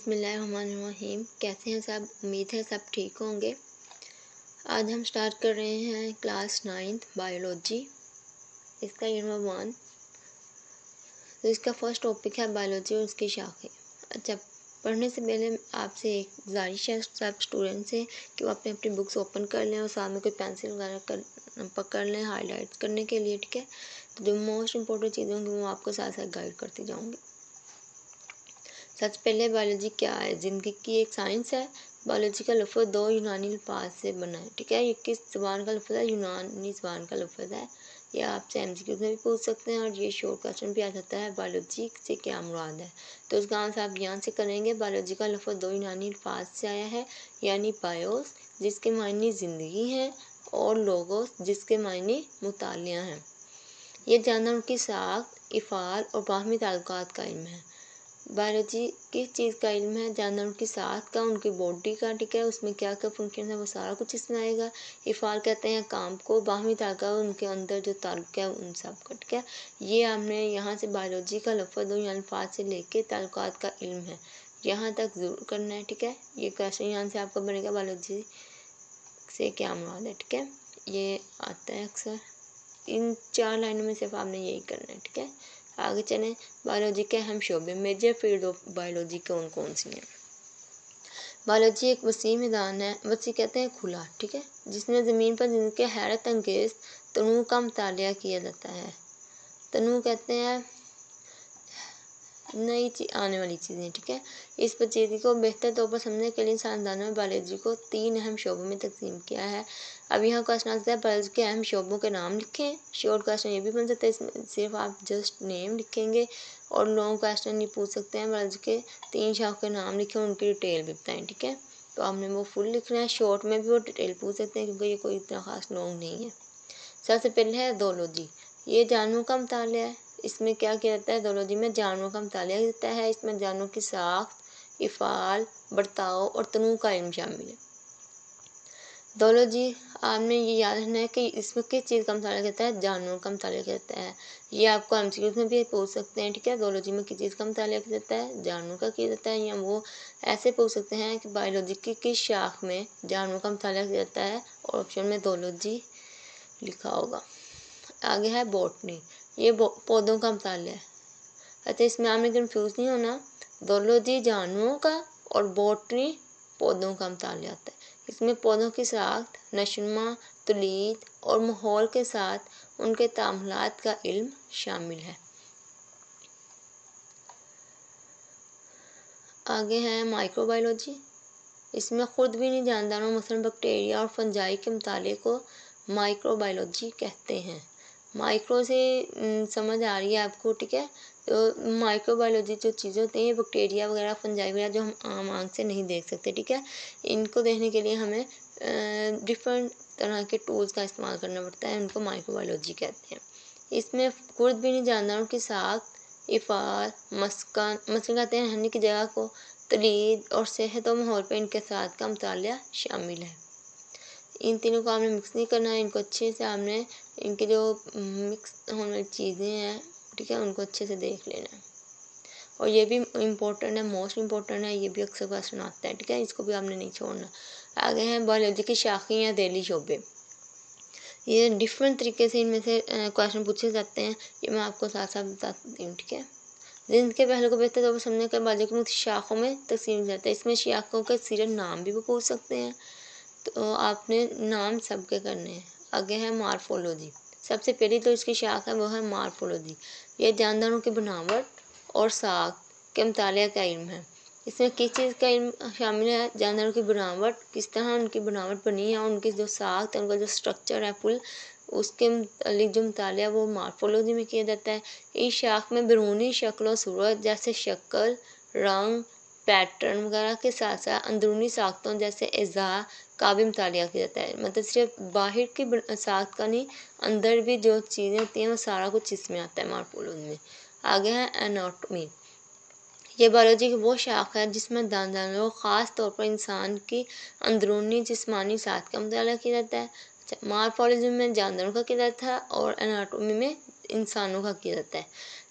बिस्मिल्लाहिर्रहमानिर्रहीम। कैसे हैं सब? उम्मीद है सब ठीक होंगे। आज हम स्टार्ट कर रहे हैं क्लास 9th बायोलॉजी। इसका यूनिट 1। तो इसका फर्स्ट टॉपिक है बायोलॉजी और उसकी शाखें। अच्छा, पढ़ने से पहले आपसे एक गुजारिश है सब स्टूडेंट से कि वो अपनी अपनी बुक्स ओपन कर लें और साथ में कोई पेंसिल वगैरह पकड़ लें हाईलाइट करने के लिए, ठीक है। तो जो मोस्ट इम्पोर्टेंट चीज़ें होंगी वो आपको साथ साथ गाइड करती जाऊँगी। सबसे पहले बायोलॉजी क्या है? ज़िंदगी की एक साइंस है। बायोलॉजी का लफ्ज़ दो यूनानी अल्फाज से बना है, ठीक है। ये किस ज़बान का लफ्ज़ है? यूनानी ज़बान का लफ्ज़ है। ये आपसे एमसीक्यू में भी पूछ सकते हैं और ये शॉर्ट क्वेश्चन भी आ जाता है, बायोलॉजी से क्या मुराद है। तो इसका आंसर आप यहाँ से करेंगे। बायोलॉजी का लफ्ज़ दो यूनानी अल्फाज से आया है, यानी बायोस जिसके मायने ज़िंदगी हैं और लोगोस जिसके मायने मुतालिया हैं। ये जानवरों की साख, इफ़ाल और बाहमी ताल्लुकात का इल्म है। बायोलॉजी किस चीज़ का इल्म है? जानवरों की साख का, उनकी बॉडी का, ठीक है। उसमें क्या क्या फंक्शन है वो सारा कुछ इसमें आएगा। इफ़ाल कहते हैं काम को, बाहमी ताल्लुका उनके अंदर जो ताल्लुक है उन सब का, ठीक है। ये हमने यहाँ से बायोलॉजी का लफ्ज़ दो अल्फाज से लेके ताल्लुकात का इल्म है, यहाँ तक ज़रूर करना है, ठीक है। ये क्वेश्चन यहाँ से आपका बनेगा बायोलॉजी से क्या मुराद है, ठीक है। ये आता है अक्सर। इन 4 लाइनों में सिर्फ आपने यही करना है, ठीक है। आगे चलें। बायोलॉजी के अहम शोबे, मेजर फील्ड ऑफ बायोलॉजी कौन कौन सी हैं? बायोलॉजी एक वसी मैदान है, वसी कहते हैं खुला, ठीक है, जिसमें ज़मीन पर जिनके हैरत अंगेज़ तनू का मुतालिया किया जाता है। तनू कहते हैं नई आने वाली चीज़ें, ठीक है। इस पेचीदगी को बेहतर तौर पर समझने के लिए साइंसदानों ने बायोलॉजी को 3 अहम शोबों में तकसीम किया है। अब यहाँ क्वेश्चन आता है बायोलॉजी के अहम शोबों के नाम लिखें। शॉर्ट क्वेश्चन ये भी बन सकता है, इसमें सिर्फ आप जस्ट नेम लिखेंगे, और लॉन्ग क्वेश्चन ये पूछ सकते हैं बायोलॉजी के 3 शाख के नाम लिखें, उनकी डिटेल भी बताएं, ठीक है। तो आपने वो फुल लिखना है, शॉर्ट में भी वो डिटेल पूछ सकते हैं क्योंकि ये कोई इतना खास लॉन्ग नहीं है। सबसे पहले है ज़ूलॉजी। ये जानवरों का मुतालिया है। इसमें क्या किया जाता है? ज़ूलॉजी में जानवरों का मुतालिया किया जाता है। इसमें जानवरों की साख्त, इफ़ाल, बर्ताव और तनू का इल्म शामिल है। ज़ूलॉजी आपने ये याद रखना है कि इसमें किस चीज़ का मुतालिया करता है? जानवरों का मुतालिया करता है। ये आपको एमसीक्यूज़ में भी पूछ सकते हैं, ठीक है। ज़ूलॉजी में किस चीज़ का मुतालिया किया जाता है? जानवरों का किया जाता है। या वो ऐसे पूछ सकते हैं कि बायोलॉजी की किस शाख में जानवरों का मुतालिया किया जाता है, और ऑप्शन में ज़ूलॉजी लिखा होगा। आगे है बॉटनी। ये पौधों का मुतालिया है। अच्छा, इसमें आपने कंफ्यूज नहीं होना। ज़ूलॉजी जानवरों का और बॉटनी पौधों का मुतालिया आता है। इसमें पौधों की साख्त, नशोनुमा, तौलीद और माहौल के साथ उनके तामुलात का इल्म शामिल है। आगे है माइक्रोबायोलॉजी। इसमें खुद भी नहीं जानदारों मसलन बैक्टीरिया और फंजाई के मुताले को माइक्रोबायोलॉजी कहते हैं। माइक्रो से समझ आ रही है आपको, ठीक है। तो माइक्रोबायोलॉजी जो चीज़ें होती हैं, ये बैक्टीरिया वगैरह, फंजाई वगैरह जो हम आम आँख से नहीं देख सकते, ठीक है। इनको देखने के लिए हमें डिफरेंट तरह के टूल्स का इस्तेमाल करना पड़ता है, उनको माइक्रोबायोलॉजी कहते हैं। इसमें खुद भी नहीं जानदारों की साख्त, इफ़ाल, मस्कन कहते हैं रहने की जगह को, तौलीद और सेहत और माहौल पर इनके साथ का मुतालिया शामिल है। इन तीनों को आपने मिक्स नहीं करना है, इनको अच्छे से आपने इनके जो मिक्स होने वाली चीज़ें हैं, ठीक है, उनको अच्छे से देख लेना है। और ये भी इम्पोर्टेंट है, मोस्ट इम्पोर्टेंट है, ये भी अक्सर क्वेश्चन आता है, ठीक है। इसको भी आपने नहीं छोड़ना। आगे हैं बायोलॉजी की शाखें या दैली शोबे। ये डिफरेंट तरीके से इनमें से क्वेश्चन पूछे जाते हैं, ये मैं आपको साथ साथ बताती हूँ, ठीक है। जिनके पहले को बेहतर तौर पर समझने के बाद जो शाखों में तकसीम जाता है। इसमें शाखों के सिर्फ नाम भी वो पूछ सकते हैं, तो आपने नाम सबके करने हैं। आगे है मार्फोलॉजी। सबसे पहली तो इसकी शाख है वो है मार्फोलॉजी। ये जानदारों की बनावट और साख के मुतालिया का इल्म है। इसमें किस चीज़ का इल्म शामिल है? जानदारों की बनावट, किस तरह उनकी बनावट बनी है, उनकी जो साख है, उनका जो स्ट्रक्चर है फुल, उसके मुतालिक जो मुतालिया वो मार्फोलॉजी में किया जाता है। इस शाख में बैरूनी शक्ल और सूरत जैसे शक्ल, रंग, पैटर्न वगैरह के साथ साथ अंदरूनी साख्तों जैसे एज़ा का भी मुतालिया किया जाता है। मतलब सिर्फ बाहर की साख्त का नहीं, अंदर भी जो चीज़ें होती हैं वो सारा कुछ इसमें आता है मार्फोलॉजी में। आगे है एनाटॉमी। ये बायोलॉजी की वो शाख है जिसमें जानदारों ख़ास तौर पर इंसान की अंदरूनी जिस्मानी साख्त का मुताला किया जाता है। अच्छा, मार्फोलॉजी में जानदारों का किया जाता है और एनाटॉमी में इंसानों का किया जाता है।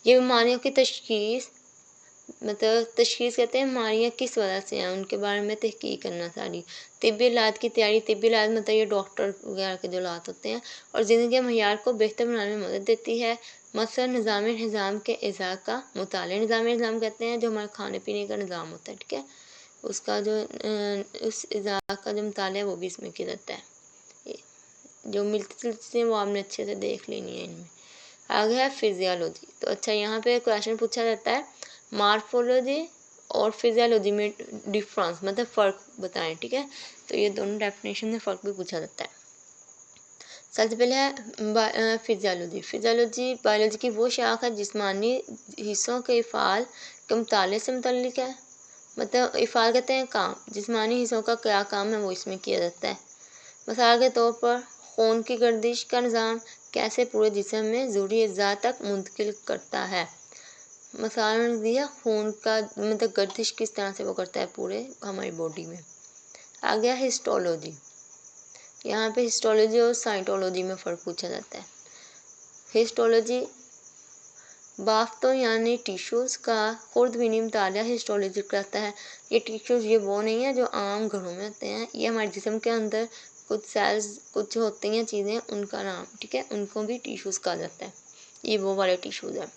ये बीमारियों की तशख़ीस मतलब तशख़ीस कहते हैं बीमारियाँ किस वजह से हैं, उनके बारे में तहकीक करना सारी। तिब्बी इलाज की तैयारी, तिब्बी इलाज मतलब ये डॉक्टर वगैरह के जो इलाज होते हैं, और ज़िंदगी के मयार को बेहतर बनाने में मदद देती है। मसलन निज़ाम के अज़ा का मुताले, निज़ाम कहते हैं जो हमारे खाने पीने का निज़ाम होता है, ठीक है, उसका जो उस अज़ा का जो मुताला है वो भी इसमें किया जाता है। जो मिलती जुलती चीज़ें वो आपने अच्छे से देख लेनी है इनमें। आगे है फिजियोलॉजी। तो अच्छा, यहाँ पे क्वेश्चन पूछा जाता है मॉर्फोलॉजी और फिजियोलॉजी में डिफरेंस मतलब फ़र्क बताएं, ठीक है। तो ये दोनों डेफिनेशन में फ़र्क भी पूछा जाता है। सबसे पहले है फिजियोलॉजी। फिजियोलॉजी बायोलॉजी की वो शाख है जिस्मानी हिस्सों के इफ़ाल के मुताले से मुतल्लिक है। मतलब इफ़ाल कहते हैं काम, जिस्मानी हिस्सों का क्या काम है वो इसमें किया जाता है। मिसाल के तौर पर खून की गर्दिश का निज़ाम कैसे पूरे जिस्म में ज़रूरी अज़्ज़ा तक मुंतकिल करता है। मिसाल दिया खून का मतलब गर्दिश किस तरह से वो करता है पूरे हमारी बॉडी में। आ गया हिस्टोलॉजी। यहाँ पे हिस्टोलॉजी और साइटोलॉजी में फ़र्क पूछा जाता है। हिस्टोलॉजी बाफ्तों यानी टिश्यूज़ का खुर्दबीनी मुताला हिस्टोलॉजी कहता है। ये टिश्यूज़ ये वो नहीं है जो आम घरों में होते हैं, ये हमारे जिस्म के अंदर कुछ सेल्स कुछ होती हैं चीज़ें, उनका नाम, ठीक है, उनको भी टिश्यूज़ कहा जाता है। ये वो वाले टिश्यूज़ हैं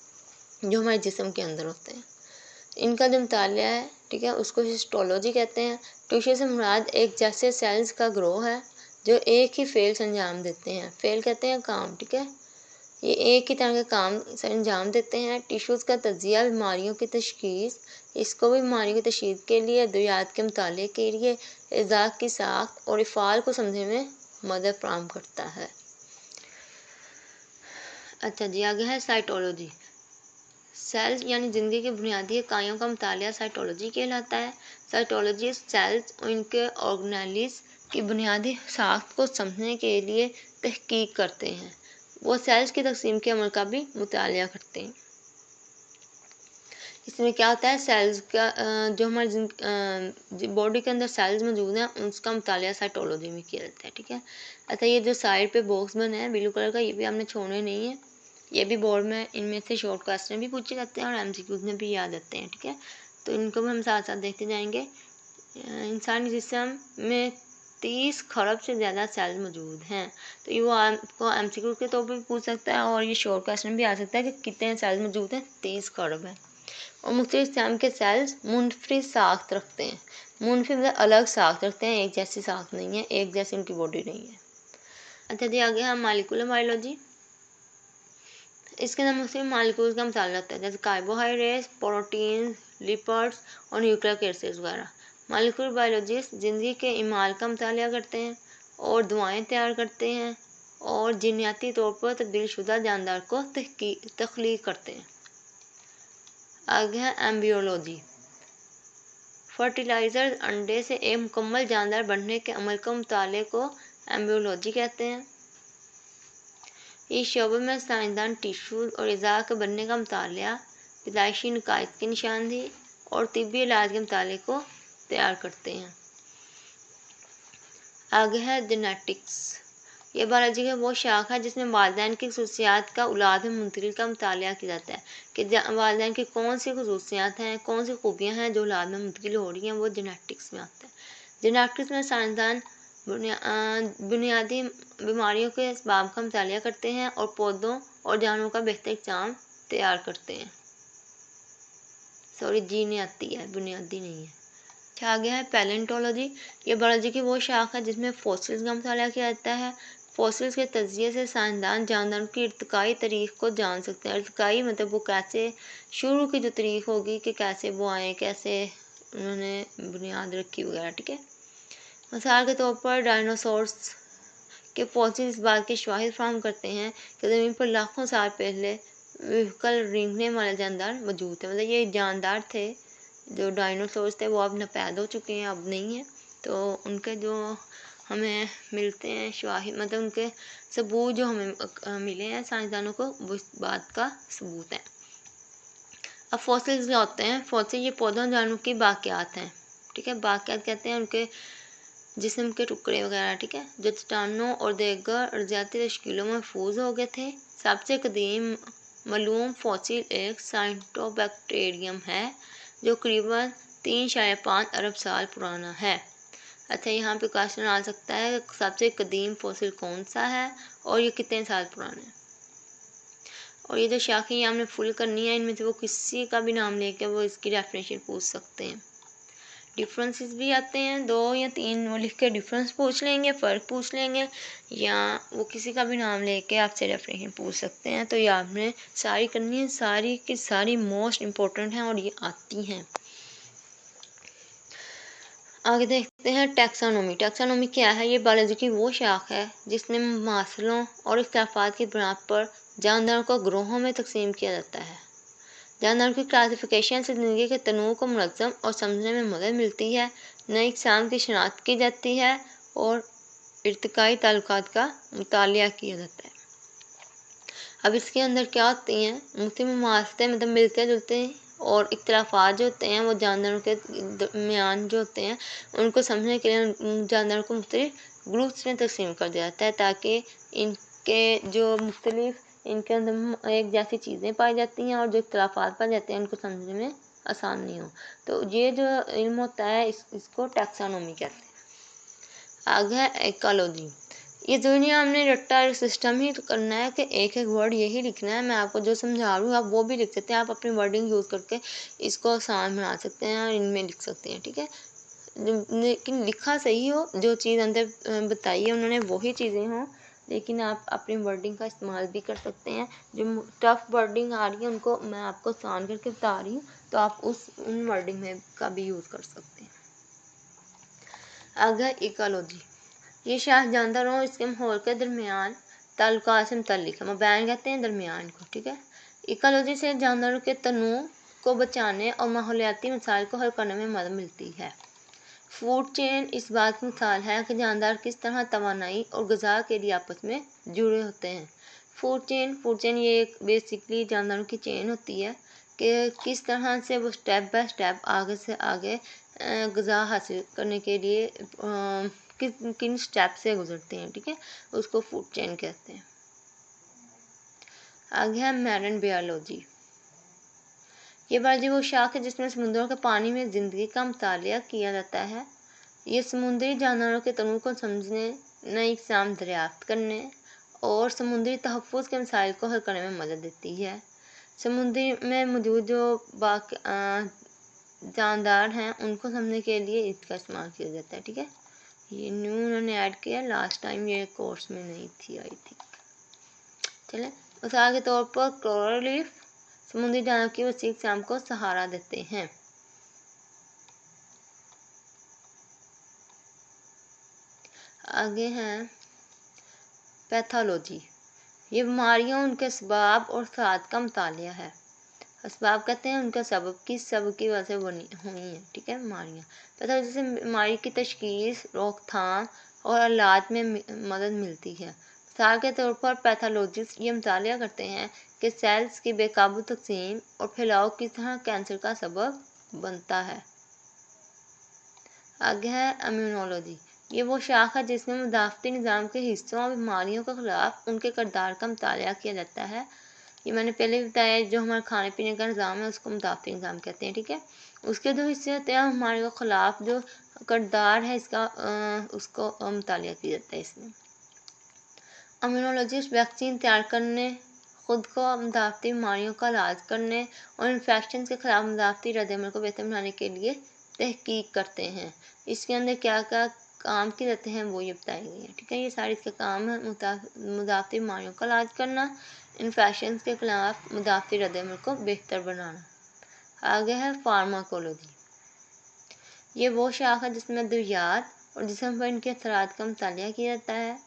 जो हमारे जिस्म के अंदर होते हैं, इनका जो मुताला है, ठीक है, उसको हिस्टोलॉजी कहते हैं। टिश्यू से मुराद एक जैसे सेल्स का ग्रोह है जो एक ही फेल से अंजाम देते हैं। फेल कहते हैं काम, ठीक है, ये एक ही तरह के काम से अंजाम देते हैं। टिश्यूज़ का तजिया बीमारियों की तशख़ीस, इसको भी बीमारियों की तशख़ीस के लिए, अद्वियात के मुताले के लिए, अज़ा की साख्त और इफ़ाल को समझने में मदद फराहम करता है। अच्छा जी, आगे है साइटोलॉजी। सेल्स यानी ज़िंदगी की बुनियादी इकाइयों का मुताला साइटोलॉजी कहलाता है। साइटोलॉजी सेल्स और इनके ऑर्गेनेल्स की बुनियादी साख्त को समझने के लिए तहकीक करते हैं। वो सेल्स की तकसीम के अमल का भी मुताला करते हैं। इसमें क्या होता है, सेल्स का जो हमारे बॉडी के अंदर सेल्स मौजूद हैं उसका मुताला साइटोलॉजी में किया जाता है, ठीक है। अच्छा, ये जो साइड पे बॉक्स बना है ब्लू कलर का, ये भी आपने छोड़ने नहीं है, ये भी बोर्ड में इनमें से शॉर्ट क्वेश्चन भी पूछे जाते हैं और एमसीक्यूज में भी याद आते हैं, ठीक है। तो इनको भी हम साथ साथ देखते जाएंगे। इंसानी जिस्म में 30 खरब से ज़्यादा सेल्स मौजूद हैं। तो ये वो आपको एमसीक्यू के तौर पर भी पूछ सकता है और ये शॉर्ट क्वेश्चन भी आ सकता है कि कितने सेल्स मौजूद हैं, 30 खरब है। और मुख्तलिफ किस्म के सेल्स मुनफरिद साख्त रखते हैं। मुनफरिद मतलब अलग साख्त रखते हैं, एक जैसी साख्त नहीं है, एक जैसी उनकी बॉडी नहीं है। अच्छा जी, आगे हम मॉलिक्यूलर बायोलॉजी। इसके अंदर मुख्तलिफ मॉलिक्यूल्स का मसाला होता है, जैसे कार्बोहाइड्रेट्स, प्रोटीन, लिपिड्स और न्यूक्लिक एसिड्स वगैरह। मॉलिक्यूलर बायोलॉजिस्ट ज़िंदगी के इमाल का मुताला करते हैं और दवाएं तैयार करते हैं और जीनियाती तौर पर तब्दीलशुदा जानदार को तख्लीक करते हैं। आगे है एम्ब्रियोलॉजी। फर्टिलाइज़र अंडे से एक मुकम्मल जानदार बनने के अमल के मुताले को एम्ब्रियोलॉजी कहते हैं। इस शोबे में साइंसदान टिश्यूज़ और अज़ा के बनने का मुताला, पैदाइशी नकाइत की निशानदेही और तिब्बी इलाज के मुताले को तैयार करते हैं। आगे है जेनेटिक्स। ये बायोलॉजी का वो शाख है जिसमें वालिदैन की खसूसियात का औलाद में मुंतकिल का मुताला किया जाता है कि वालिदैन की कौन सी खसूसियात हैं, कौन सी खूबियाँ हैं जो औलाद में मुंतकिल हो रही हैं, वो जेनेटिक्स में आता है। जेनेटिक्स में साइंसदान बुनियादी बीमारियों के असबाब का मुताला करते हैं और पौधों और जानवरों का बेहतर इकजाम तैयार करते हैं। सॉरी, जीनियाती है, बुनियादी नहीं है। आ गया है पैलेंटोलॉजी। ये बायोलॉजी की वो शाख है जिसमें फॉसिल्स का मुताला किया जाता है। फॉसिल्स के तजिए से साइंसदान जानदारों की इर्तिकाई तारीख को जान सकते हैं। इर्तिकाई मतलब वो कैसे शुरू की जो तारीख होगी कि कैसे वो आए, कैसे उन्होंने बुनियाद रखी वगैरह, ठीक है। मिसाल के तौर पर डायनासोर्स के फॉसिल इस बात की शवाहिद फराहम करते हैं कि ज़मीन पर लाखों साल पहले व्हीकल रेंगने वाले जानदार मौजूद थे। मतलब ये जानदार थे जो डायनासोर्स थे, वो अब नपैद हो चुके हैं, अब नहीं है। तो उनके जो हमें मिलते हैं शवाहिद मतलब उनके सबूत जो हमें मिले हैं साइंसदानों को, वो इस बात का सबूत है। अब फॉसिल्स क्या होते हैं? फॉसिल ये पौधों जानवरों की बाक़ियात हैं, ठीक है। बाक़ियात कहते हैं उनके जिस्म के टुकड़े वगैरह, ठीक है, जो चट्टानों और दीगर अर्जाती तश्कीलों में महफूज हो गए थे। सबसे कदीम मालूम फॉसिल एक साइटोबैक्टीरियम है जो करीबन 3.5 अरब साल पुराना है। अच्छा, यहाँ पे क्वेश्चन आ सकता है सबसे कदीम फॉसिल कौन सा है और ये कितने साल पुराना है। और ये जो शाखें हमने फुल करनी है, इनमें से वो किसी का भी नाम लेके वो इसकी डेफिनेशन पूछ सकते हैं। डिफरेंसेस भी आते हैं, 2 या 3 वो लिख के डिफरेंस पूछ लेंगे, फ़र्क पूछ लेंगे, या वो किसी का भी नाम लेके आपसे डेफिनेशन पूछ सकते हैं। तो ये आपने सारी करनी है, सारी की सारी मोस्ट इम्पोर्टेंट हैं और ये आती हैं। आगे देखते हैं टैक्सोनॉमी। टैक्सोनॉमी क्या है? ये बायोलॉजी की वो शाख है जिसमें मसालों और इख्तिलाफ़ात की बुनियाद पर जानदारों को ग्रोहों में तकसीम किया जाता है। जानदारों की क्लासिफिकेशन से ज़िंदगी के तनूव को मुनज़्ज़म और समझने में मदद मिलती है, नई अक़साम की शनाख्त की जाती है और इर्तिकाई ताल्लुकात का मुतालिया किया जाता है। अब इसके अंदर क्या होती हैं? मुख्तलिफ़ ममासलें मतलब मिलते जुलते हैं और इख्तिलाफ़ात जो होते हैं वो जानदारों के दरमियान जो होते हैं उनको समझने के लिए जानदारों को मुख्तलिफ़ ग्रुप्स में तकसीम कर दिया जाता है, ताकि इनके जो मुख्तलिफ़ इनके अंदर एक जैसी चीज़ें पाई जाती हैं और जो इख्तिलाफ़ात पाए जाते हैं उनको समझने में आसान नहीं हो। तो ये जो इल्म होता है इसको टैक्सोनॉमी कहते हैं। आगे है इकोलॉजी। ये दुनिया हमने रट्टा सिस्टम ही तो करना है कि एक एक वर्ड यही लिखना है। मैं आपको जो समझा रही हूँ आप वो भी लिख सकते हैं, आप अपनी वर्डिंग यूज़ करके इसको आसान बना सकते हैं और इनमें लिख सकते हैं, ठीक है। लेकिन लिखा सही हो, जो चीज़ अंदर बताई है उन्होंने वही चीज़ें हों, लेकिन आप अपनी वर्डिंग का इस्तेमाल भी कर सकते हैं। जो टफ वर्डिंग आ रही है उनको मैं आपको आसान करके बता रही हूँ, तो आप उन वर्डिंग में का भी यूज़ कर सकते हैं। आगे इकोलॉजी। ये शाख जानदारों और इसके माहौल के दरमियान ताल्लुकात से मुतल्लिक है। मबैन कहते हैं दरमियान को, ठीक है। इकोलॉजी से जानदारों के तनूव को बचाने और माहौलियाती मसाइल को हल करने में मदद मिलती है। फूड चेन इस बात की मिसाल है कि जानदार किस तरह तवानाई और ग़िज़ा के लिए आपस में जुड़े होते हैं। फूड चेन ये एक बेसिकली जानदारों की चेन होती है कि किस तरह से वो स्टेप बाय स्टेप आगे से आगे ग़िज़ा हासिल करने के लिए किन स्टेप से गुजरते हैं, ठीक है, उसको फूड चेन कहते हैं। आगे है मैरीन बायोलॉजी। ये बायोलॉजी वो शाख है जिसमें समुद्रों के पानी में ज़िंदगी का मुतालिया किया जाता है। ये समुद्री जानवरों के तनूव को समझने, नई अक़साम दरियाफ्त करने और समुद्री तहफ़्फ़ुज़ के मसाइल को हल करने में मदद देती है। समुद्री में मौजूद जो बाकी जानदार हैं उनको समझने के लिए इसका इस्तेमाल किया जाता है, ठीक है। ये न्यू उन्होंने ऐड किया, लास्ट टाइम ये कोर्स में नहीं थी आई थिंक। चलें, मिसाल के तौर पर कोरल रीफ समुद्री जानवर की वसीह अक़साम को सहारा देते हैं। आगे हैं पैथोलॉजी। ये बीमारियों, उनके असबाब और असरात का मुतालिया है। असबाब कहते हैं उनका सबब, किस सबब की वजह से बनी हुई हैं, ठीक है, बीमारियाँ। पैथोलॉजी से बीमारी की तशख़ीस, रोकथाम और इलाज में मदद मिलती है। मिसाल के तौर पर पैथोलॉजिस्ट ये मुतालिया करते हैं कि सेल्स की बेकाबू तक़सीम और फैलाव किस तरह कैंसर का सबब बनता है। आगे है इम्यूनोलॉजी। ये वो शाख है जिसमें मुदाफ़ती निज़ाम के हिस्सों और बीमारियों के ख़िलाफ़ उनके किरदार का मुतालिया किया जाता है। ये मैंने पहले भी बताया, जो हमारा खाने पीने का निज़ाम है उसको मुदाफ़ती निज़ाम कहते हैं, ठीक है। उसके जो हिस्से होते हैं बीमारियों के ख़िलाफ़ जो किरदार है इसका उसको मुतालिया किया जाता है इसमें। इम्यूनोलॉजिस्ट वैक्सीन तैयार करने, ख़ुद को मुदाफ़ती बीमारियों का इलाज करने और इन्फेक्शन के ख़िलाफ़ मुदाफ़ती रद्द-ए-अमल को बेहतर बनाने के लिए तहक़ीक़ करते हैं। इसके अंदर क्या क्या काम किए जाते हैं वो ये बताए गए हैं, ठीक है। ये सारे इसके काम है, मुदाफ़ती बीमारियों का इलाज करना, इन्फेक्शन के ख़िलाफ़ मुदाफ़ती रद्द-ए-अमल को बेहतर बनाना। आगे है फार्माकोलॉजी। ये वो शाख है जिसमें अद्वियात और जिस्म पर इनके असरात का मुतालिया किया जाता है।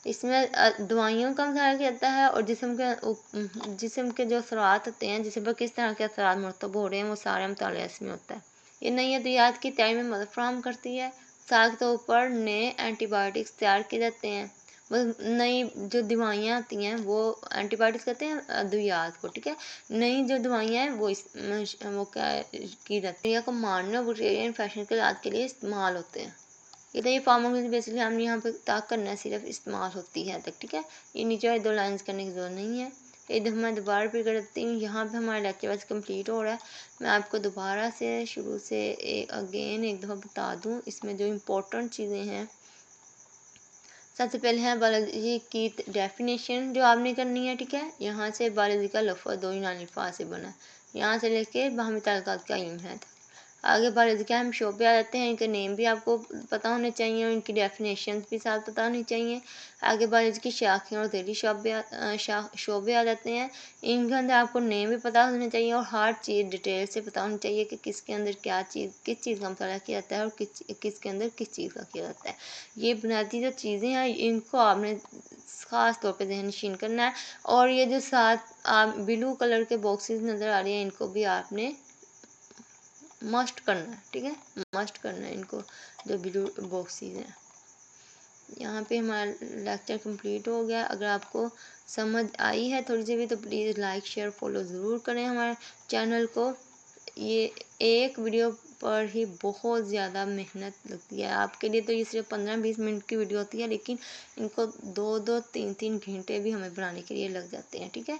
इसमें दवाइयों का मुतालिया किया जाता है और जिस्म के जो असरात होते हैं, जिस्म पर किस तरह के असरात मरतब हो रहे हैं, वो सारा मुतालिया इसमें होता है। ये नई अद्वियात की तैयारी में मदद फराहम करती है। मिसाल के तौर पर नए एंटीबायोटिक्स तैयार किए जाते हैं। नई जो दवाइयाँ आती हैं वो एंटीबायोटिक्स कहते हैं अद्वियात को, ठीक है। नई जो दवाइयाँ हैं वो क्या की जाती है को मारने और बैक्टीरिया इन्फेक्शन के इलाज के लिए इस्तेमाल होते हैं। ये फार्माकोलॉजी बेसिकली हमने यहाँ पे ताक करना है, सिर्फ इस्तेमाल होती है तक, ठीक है। ये नीचे वाली 2 लाइन्स करने की ज़रूरत नहीं है। एक दफ़ा मैं दोबारा रिपीट कर देती हूँ। यहाँ पे हमारा लेक्चर बस कंप्लीट हो रहा है। मैं आपको दोबारा से शुरू से अगेन एक दफ़ा बता दूँ इसमें जो इम्पोर्टेंट चीज़ें हैं। सबसे पहले है बायोलॉजी की डेफिनेशन जो आपने करनी है, ठीक है। यहाँ से बायोलॉजी का लफ्ज़ दो यूनानी अल्फाज से बना, यहाँ से लेके बाहमी ताल्लुकात का इल्म है। आगे बायोलॉजी के हम शोबे आ जाते हैं, इनके नेम भी आपको पता होने चाहिए और इनकी डेफिनेशन भी साथ पता होनी चाहिए। आगे बायोलॉजी की शाखें और ज़ैली शोबे आ जाते हैं, इनके अंदर आपको नेम भी पता होना चाहिए और हर चीज़ डिटेल से पता होनी चाहिए कि किसके अंदर क्या चीज़, किस चीज़ का मसाला किया जाता है और किसके अंदर किस चीज़ का किया जाता है। ये बुनियादी जो चीज़ें हैं इनको आपने ख़ास तौर पे ज़हननशीन करना है। और ये जो साथ आप ब्लू कलर के बॉक्सेस नज़र आ रहे हैं इनको भी आपने मस्ट करना है, ठीक है, मस्ट करना है इनको, जो ब्लू बॉक्सेस हैं। यहाँ पे हमारा लेक्चर कंप्लीट हो गया। अगर आपको समझ आई है थोड़ी सी भी तो प्लीज़ लाइक शेयर फॉलो ज़रूर करें हमारे चैनल को। ये एक वीडियो पर ही बहुत ज़्यादा मेहनत लगती है आपके लिए, तो ये सिर्फ 15-20 मिनट की वीडियो होती है, लेकिन इनको 2-2 3-3 घंटे भी हमें बनाने के लिए लग जाते हैं, ठीक है।